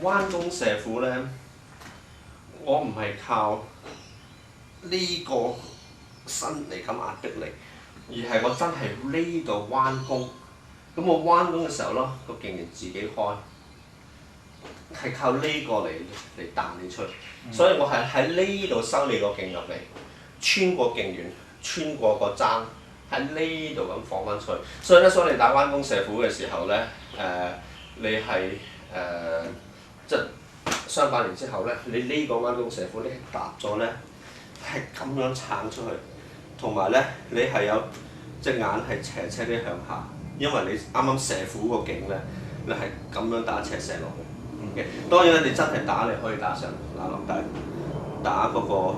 彎弓射虎咧，我唔係靠呢個身嚟咁壓迫你，而係我真係呢度彎弓。咁我彎弓嘅時候咯，個勁力自己開，係靠呢個嚟彈你出。所以我係喺呢度收你個勁入嚟，穿過勁源，穿過個踭，喺呢度咁放翻出去。所以咧，所以你打彎弓射虎嘅時候咧，你係即係相反完之後咧，你呢個彎弓射虎，你係搭咗咧，係咁樣撐出去，同埋咧你係有隻眼係斜斜啲向下，因為你啱啱射虎個勁咧，你係咁樣打斜射落去。嘅，當然咧，你真係打你可以打上打落，但係打嗰個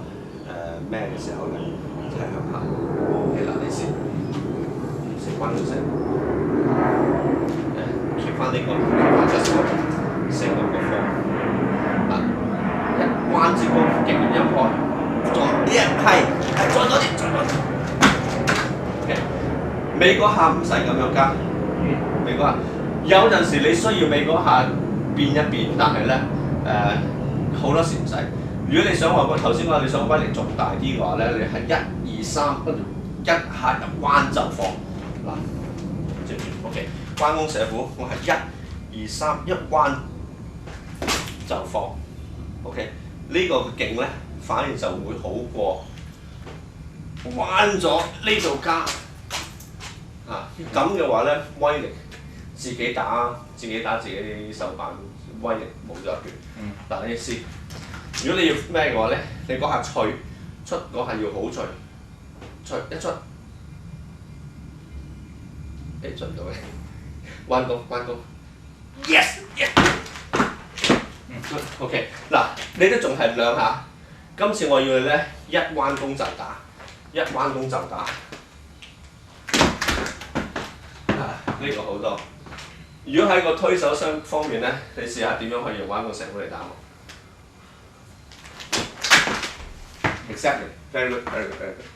咩嘅時候咧，係向下。OK 嗱，你先彎咗先，keep 翻呢個 keep 翻隻手，成個方。嗱，一彎住個勁一開，再多啲，再多啲。OK，尾嗰下唔使咁樣加，尾嗰下有陣時你需要尾嗰下。變一變，但係咧好多時唔使。如果你想話個頭先話你想威力仲大啲嘅話咧，你係1、2、3，跟住一下入彎就放。嗱，接住 OK， 彎弓射虎，我係1、2、3一彎就放。OK， 呢個勁咧反而就會好過彎咗呢度加。咁嘅話咧威力。自己打自己手板，威力冇咗一橛。嗱，你試，如果你要咩嘅話咧，你嗰下脆出嗰下要好脆，一出，進唔到嘅，彎弓 ，yes yes，OK， 嗱，你都仲係兩下，今次我要你咧一彎弓就打，一彎弓就打，呢個好多。如果喺個推手雙方面咧，你試下點樣可以用彎弓射虎嚟打我 ？Exactly, very good, very good, very good.